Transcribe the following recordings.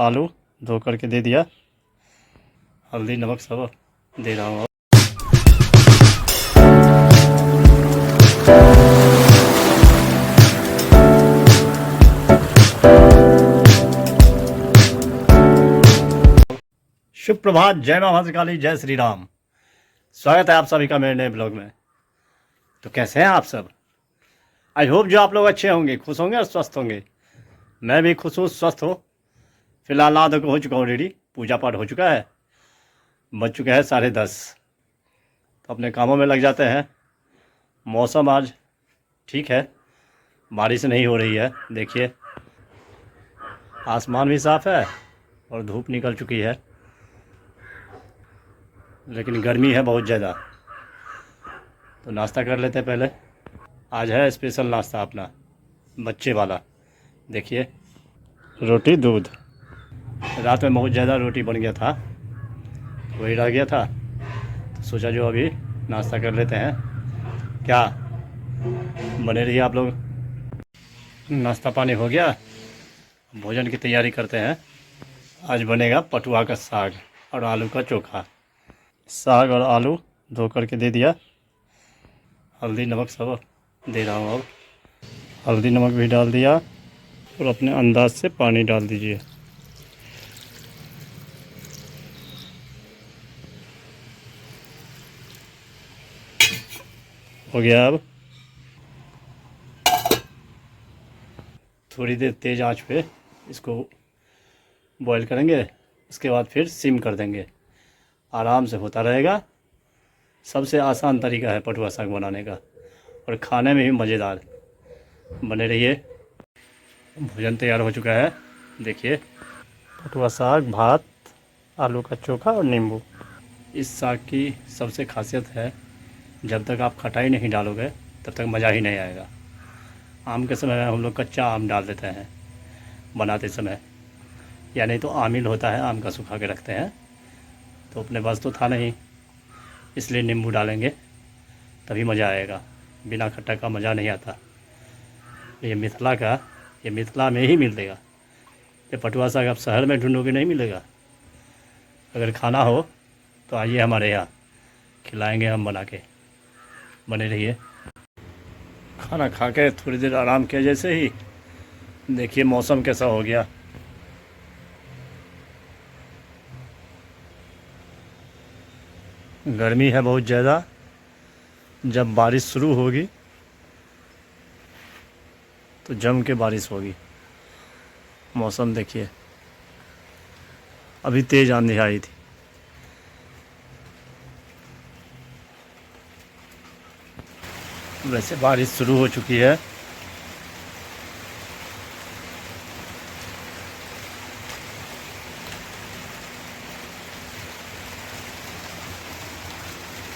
आलू धो करके दे दिया, हल्दी नमक सब दे रहा हूँ। शुभ प्रभात, जय मां भद्रकाली, जय श्री राम। स्वागत है आप सभी का मेरे नए ब्लॉग में। तो कैसे हैं आप सब? आई होप जो आप लोग अच्छे होंगे, खुश होंगे और स्वस्थ होंगे। मैं भी खुश हूँ, स्वस्थ हूँ। फिलहाल आधा को हो चुका हूँ रेडी, पूजा पाठ हो चुका है, बज चुका है 10:30। तो अपने कामों में लग जाते हैं। मौसम आज ठीक है, बारिश नहीं हो रही है। देखिए आसमान भी साफ़ है और धूप निकल चुकी है, लेकिन गर्मी है बहुत ज़्यादा। तो नाश्ता कर लेते हैं पहले। आज है स्पेशल नाश्ता अपना बच्चे वाला। देखिए रोटी दूध। रात में बहुत ज़्यादा रोटी बन गया था, वही रह गया था, तो सोचा जो अभी नाश्ता कर लेते हैं। क्या बने रहिए आप लोग। नाश्ता पानी हो गया, भोजन की तैयारी करते हैं। आज बनेगा पटुआ का साग और आलू का चोखा। साग और आलू धो करके दे दिया, हल्दी नमक सब दे रहा हूँ। अब हल्दी नमक भी डाल दिया और अपने अंदाज से पानी डाल दीजिए। हो गया। अब थोड़ी देर तेज़ आंच पे इसको बॉईल करेंगे, उसके बाद फिर सिम कर देंगे। आराम से होता रहेगा। सबसे आसान तरीका है पटुआ साग बनाने का, और खाने में भी मज़ेदार। बने रहिए। भोजन तैयार हो चुका है। देखिए पटुआ साग, भात, आलू का चोखा और नींबू। इस साग की सबसे खासियत है, जब तक आप खटाई नहीं डालोगे तब तक मज़ा ही नहीं आएगा। आम के समय में हम लोग कच्चा आम डाल देते हैं बनाते समय, या नहीं तो आमिल होता है आम का, सुखा के रखते हैं। तो अपने पास तो था नहीं, इसलिए नींबू डालेंगे तभी मज़ा आएगा। बिना खट्टा का मज़ा नहीं आता। ये मिथिला में ही मिलेगा। ये पटुआ साग आप शहर में ढूंढोगे नहीं मिलेगा। अगर खाना हो तो आइए हमारे यहाँ, खिलाएंगे हम बना के। बने रहिए। खाना खा के थोड़ी देर आराम किया जैसे ही, देखिए मौसम कैसा हो गया। गर्मी है बहुत ज़्यादा। जब बारिश शुरू होगी तो जम के बारिश होगी। मौसम देखिए, अभी तेज़ आंधी आई थी। वैसे बारिश शुरू हो चुकी है।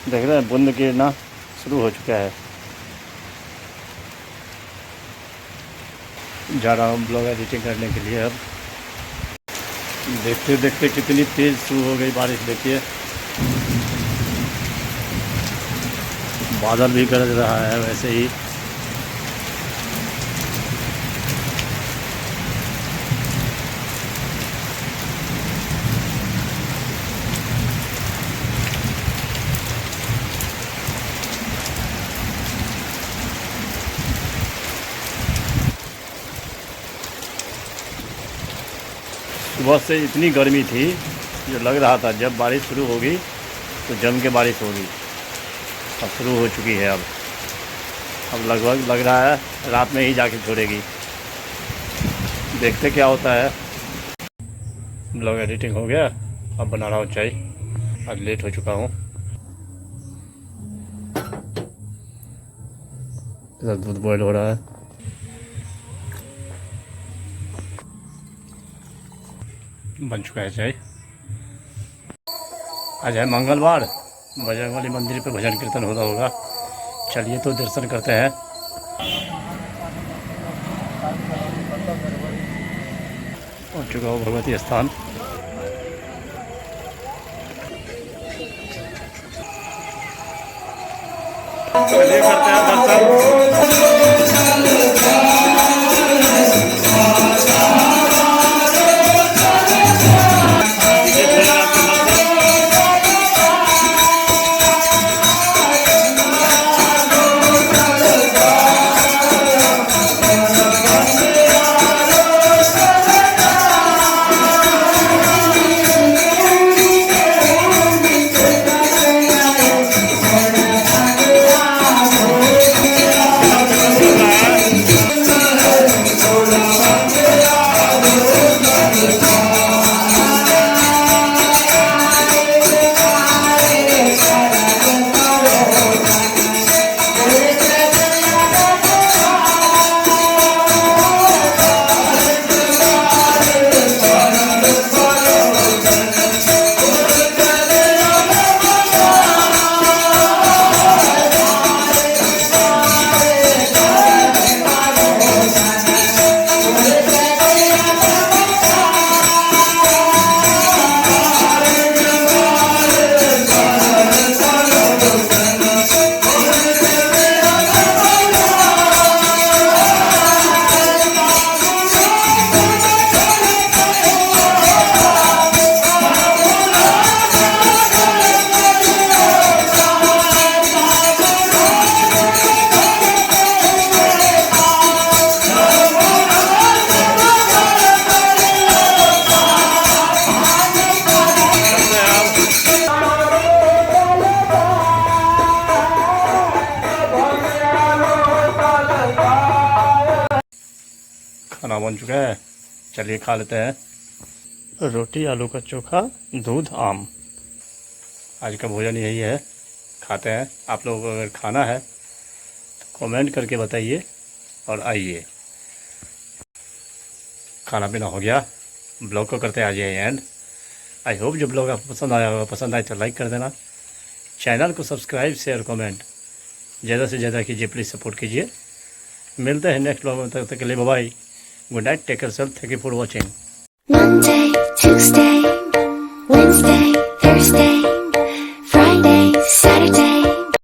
देख रहे हैं बूंद गिरना शुरू हो चुका है। जा रहा हूँ ब्लॉग एडिटिंग करने के लिए। अब देखते देखते कितनी तेज़ शुरू हो गई बारिश। देखिए बादल भी गरज रहा है वैसे ही। सुबह से इतनी गर्मी थी, जो लग रहा था जब बारिश शुरू होगी तो जम के बारिश होगी। अब शुरू हो चुकी है। अब लगभग लग रहा है रात में ही जाके छोड़ेगी। देखते क्या होता है। ब्लॉग एडिटिंग हो गया, अब बना रहा हूँ चाय। आज लेट हो चुका हूँ। इधर दूध बॉयल हो रहा है। बन चुका है चाय। आज है मंगलवार, बजरंगबली मंदिर पे भजन कीर्तन होता होगा। चलिए तो दर्शन करते हैं। पहुँच चुका हूँ भगवती स्थान। चलिए करते हैं दर्शन। खाना बन चुका है, चलिए खा लेते हैं। रोटी, आलू का चोखा, दूध, आम, आज का भोजन यही है। खाते हैं। आप लोगों को अगर खाना है तो कमेंट करके बताइए और आइए। खाना पीना हो गया, ब्लॉग को करते हैं आज यही एंड। आई होप जो ब्लॉग आपको पसंद आया होगा, पसंद आए तो लाइक कर देना, चैनल को सब्सक्राइब, शेयर, कमेंट ज़्यादा से ज़्यादा कीजिए, प्लीज़ सपोर्ट कीजिए। मिलते हैं नेक्स्ट ब्लॉग में, तब तक के लिए bye bye, good night, take care self, thank you for watching. Monday, Tuesday, Wednesday, Thursday